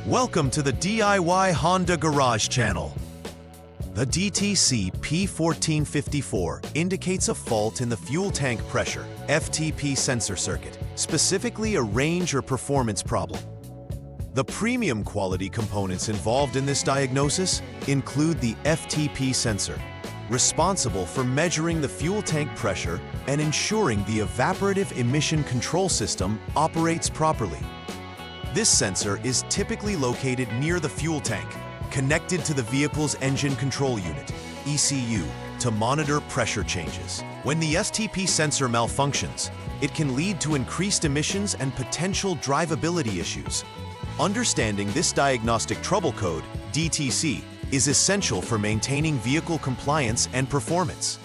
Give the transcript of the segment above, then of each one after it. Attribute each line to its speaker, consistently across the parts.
Speaker 1: Welcome to the DIY Honda Garage channel. The DTC P1454 indicates a fault in the fuel tank pressure, FTP sensor circuit, specifically a range or performance problem. The premium quality components involved in this diagnosis include the FTP sensor, responsible for measuring the fuel tank pressure and ensuring the evaporative emission control system operates properly. This sensor is typically located near the fuel tank, connected to the vehicle's engine control unit, ECU, to monitor pressure changes. When the STP sensor malfunctions, it can lead to increased emissions and potential drivability issues. Understanding this diagnostic trouble code, DTC, is essential for maintaining vehicle compliance and performance.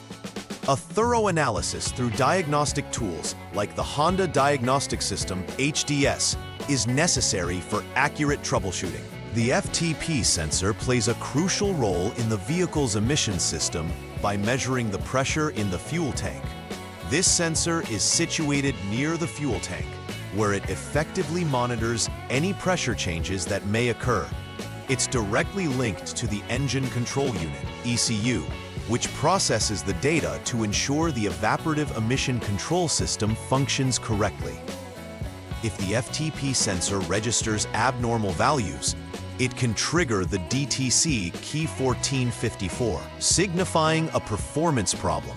Speaker 1: A thorough analysis through diagnostic tools like the Honda Diagnostics System, HDS, is necessary for accurate troubleshooting. The FTP sensor plays a crucial role in the vehicle's emission system by measuring the pressure in the fuel tank. This sensor is situated near the fuel tank, where it effectively monitors any pressure changes that may occur. It's directly linked to the engine control unit, ECU, which processes the data to ensure the evaporative emission control system functions correctly. If the FTP sensor registers abnormal values, it can trigger the DTC P1454, signifying a performance problem.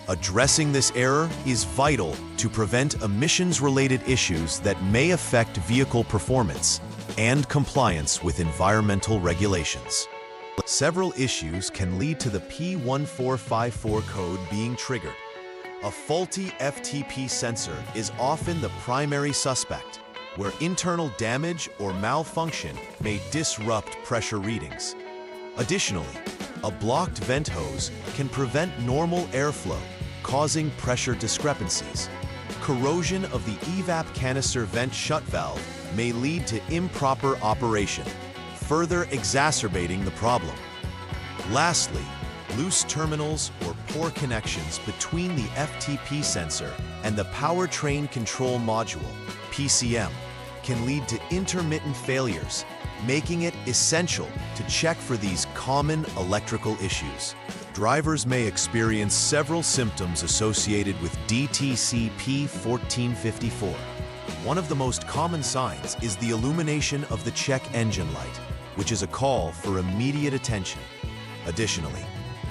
Speaker 1: Addressing this error is vital to prevent emissions-related issues that may affect vehicle performance and compliance with environmental regulations. Several issues can lead to the P1454 code being triggered. A faulty FTP sensor is often the primary suspect, where internal damage or malfunction may disrupt pressure readings. Additionally, a blocked vent hose can prevent normal airflow, causing pressure discrepancies. Corrosion of the evap canister vent shut valve may lead to improper operation, further exacerbating the problem. Lastly, loose terminals or poor connections between the FTP sensor and the powertrain control module, PCM, can lead to intermittent failures, making it essential to check for these common electrical issues. Drivers may experience several symptoms associated with DTC P1454. One of the most common signs is the illumination of the check engine light, which is a call for immediate attention. Additionally,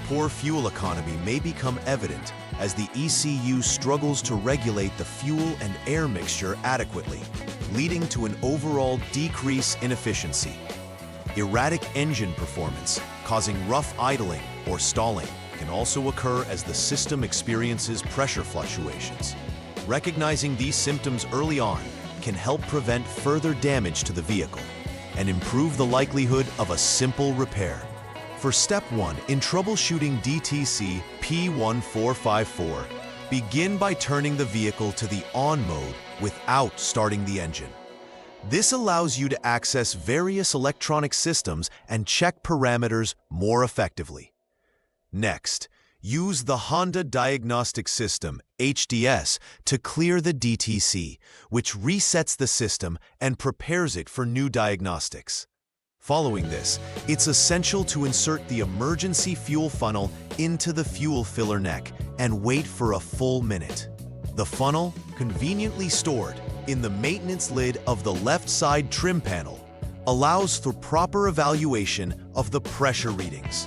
Speaker 1: poor fuel economy may become evident as the ECU struggles to regulate the fuel and air mixture adequately, leading to an overall decrease in efficiency. Erratic engine performance, causing rough idling or stalling, can also occur as the system experiences pressure fluctuations. Recognizing these symptoms early on can help prevent further damage to the vehicle and improve the likelihood of a simple repair. For Step 1 in troubleshooting DTC P1454, begin by turning the vehicle to the on mode without starting the engine. This allows you to access various electronic systems and check parameters more effectively. Next, use the Honda Diagnostics System, HDS, to clear the DTC, which resets the system and prepares it for new diagnostics. Following this, it's essential to insert the emergency fuel funnel into the fuel filler neck and wait for a full minute. The funnel, conveniently stored in the maintenance lid of the left side trim panel, allows for proper evaluation of the pressure readings.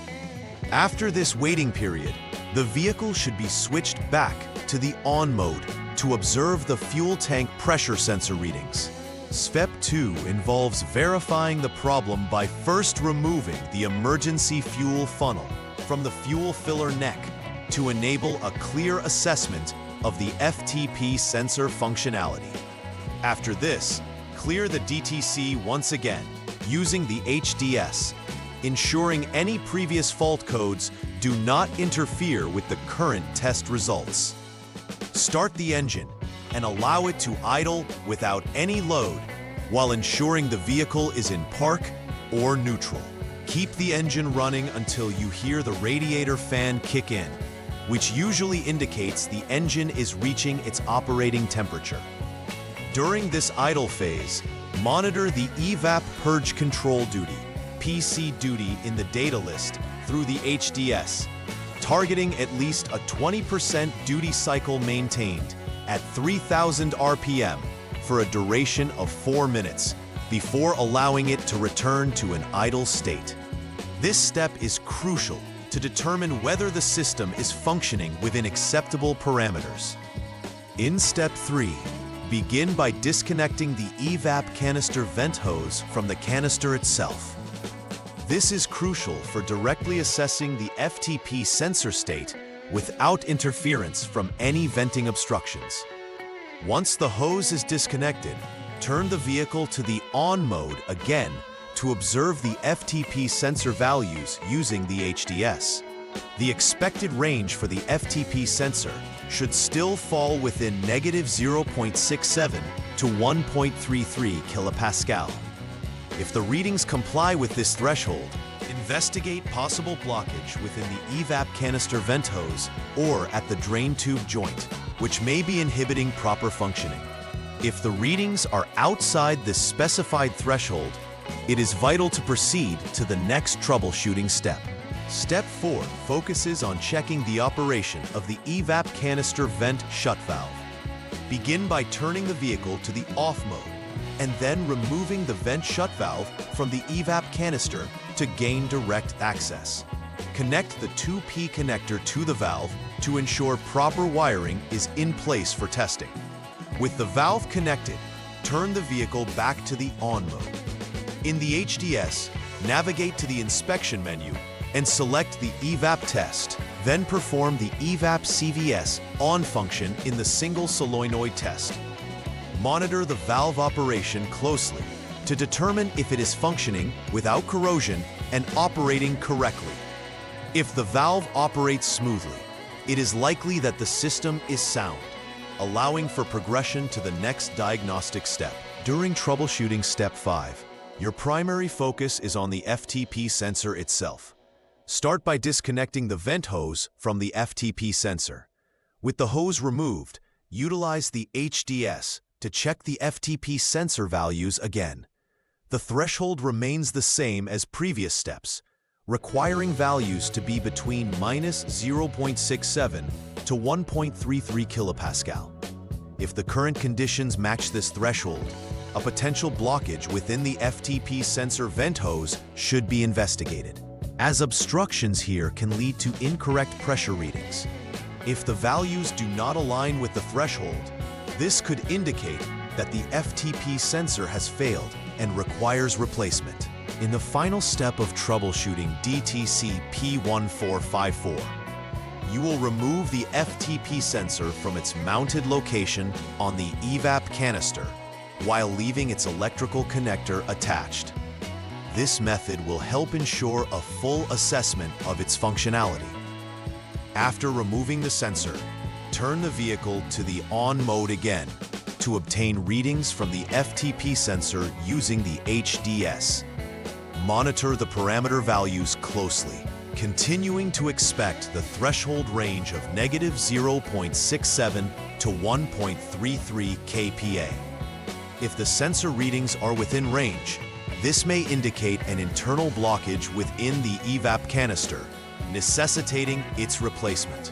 Speaker 1: After this waiting period, the vehicle should be switched back to the on mode to observe the fuel tank pressure sensor readings. Step 2 involves verifying the problem by first removing the emergency fuel funnel from the fuel filler neck to enable a clear assessment of the FTP sensor functionality. After this, clear the DTC once again using the HDS, ensuring any previous fault codes do not interfere with the current test results. Start the engine and allow it to idle without any load while ensuring the vehicle is in park or neutral. Keep the engine running until you hear the radiator fan kick in, which usually indicates the engine is reaching its operating temperature. During this idle phase, Monitor the evap purge control duty, PC duty in the data list through the HDS, targeting at least a 20% duty cycle maintained at 3000 RPM for a duration of 4 minutes before allowing it to return to an idle state. This step is crucial to determine whether the system is functioning within acceptable parameters. In Step 3, begin by disconnecting the evap canister vent hose from the canister itself. This is crucial for directly assessing the FTP sensor state without interference from any venting obstructions. Once the hose is disconnected, turn the vehicle to the on mode again to observe the FTP sensor values using the HDS. The expected range for the FTP sensor should still fall within -0.67 to 1.33 kilopascal. If the readings comply with this threshold, investigate possible blockage within the evap canister vent hose or at the drain tube joint, which may be inhibiting proper functioning. If the readings are outside this specified threshold, it is vital to proceed to the next troubleshooting step. Step 4 focuses on checking the operation of the evap canister vent shut valve. Begin by turning the vehicle to the off mode and then removing the vent shut valve from the evap canister to gain direct access. Connect the 2P connector to the valve to ensure proper wiring is in place for testing. With the valve connected, turn the vehicle back to the on mode. In the HDS, navigate to the inspection menu and select the evap test. Then perform the evap CVS on function in the single solenoid test. Monitor the valve operation closely to determine if it is functioning without corrosion and operating correctly. If the valve operates smoothly, it is likely that the system is sound, allowing for progression to the next diagnostic step. During troubleshooting Step 5, your primary focus is on the FTP sensor itself. Start by disconnecting the vent hose from the FTP sensor. With the hose removed, utilize the HDS to check the FTP sensor values again. The threshold remains the same as previous steps, requiring values to be between -0.67 to 1.33 kilopascal. If the current conditions match this threshold, a potential blockage within the FTP sensor vent hose should be investigated, as obstructions here can lead to incorrect pressure readings. If the values do not align with the threshold, this could indicate that the FTP sensor has failed and requires replacement. In the final step of troubleshooting DTC P1454, you will remove the FTP sensor from its mounted location on the evap canister while leaving its electrical connector attached. This method will help ensure a full assessment of its functionality. After removing the sensor, turn the vehicle to the on mode again to obtain readings from the FTP sensor using the HDS. Monitor the parameter values closely, continuing to expect the threshold range of -0.67 to 1.33 kPa. If the sensor readings are within range, this may indicate an internal blockage within the evap canister, necessitating its replacement.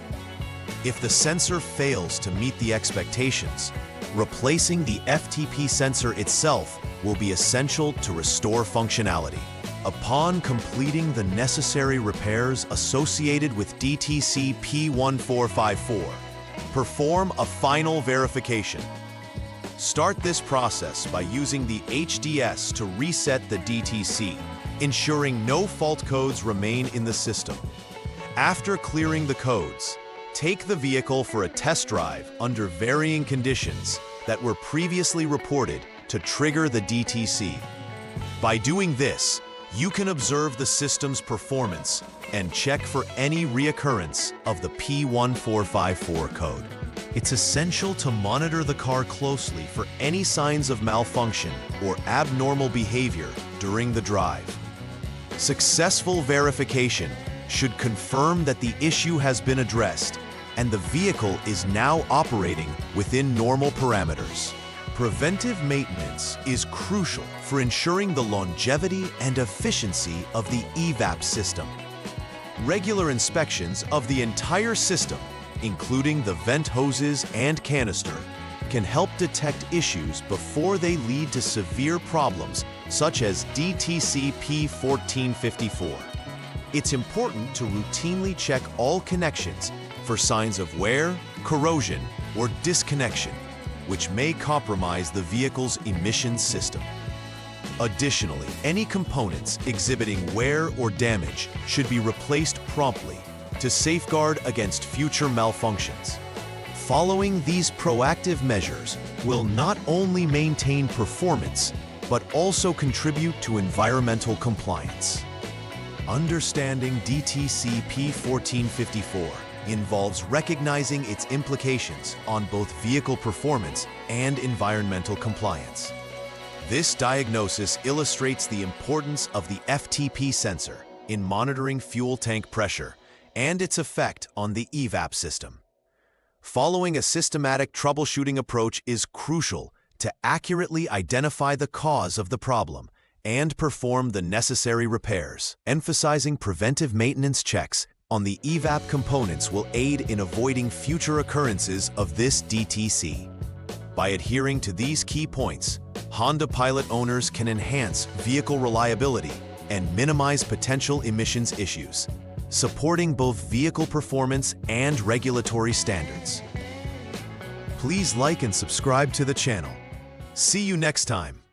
Speaker 1: If the sensor fails to meet the expectations, replacing the FTP sensor itself will be essential to restore functionality. Upon completing the necessary repairs associated with DTC P1454, perform a final verification. Start this process by using the HDS to reset the DTC, ensuring no fault codes remain in the system. After clearing the codes, take the vehicle for a test drive under varying conditions that were previously reported to trigger the DTC. By doing this, you can observe the system's performance and check for any reoccurrence of the P1454 code. It's essential to monitor the car closely for any signs of malfunction or abnormal behavior during the drive. Successful verification should confirm that the issue has been addressed and the vehicle is now operating within normal parameters. Preventive maintenance is crucial for ensuring the longevity and efficiency of the EVAP system. Regular inspections of the entire system, including the vent hoses and canister, can help detect issues before they lead to severe problems such as DTC P1454. It's important to routinely check all connections for signs of wear, corrosion, or disconnection, which may compromise the vehicle's emissions system. Additionally, any components exhibiting wear or damage should be replaced promptly to safeguard against future malfunctions. Following these proactive measures will not only maintain performance, but also contribute to environmental compliance. Understanding DTC P1454 involves recognizing its implications on both vehicle performance and environmental compliance. This diagnosis illustrates the importance of the FTP sensor in monitoring fuel tank pressure and its effect on the EVAP system. Following a systematic troubleshooting approach is crucial to accurately identify the cause of the problem and perform the necessary repairs. Emphasizing preventive maintenance checks on the EVAP components will aid in avoiding future occurrences of this DTC. By adhering to these key points, Honda Pilot owners can enhance vehicle reliability and minimize potential emissions issues, supporting both vehicle performance and regulatory standards. Please like and subscribe to the channel. See you next time.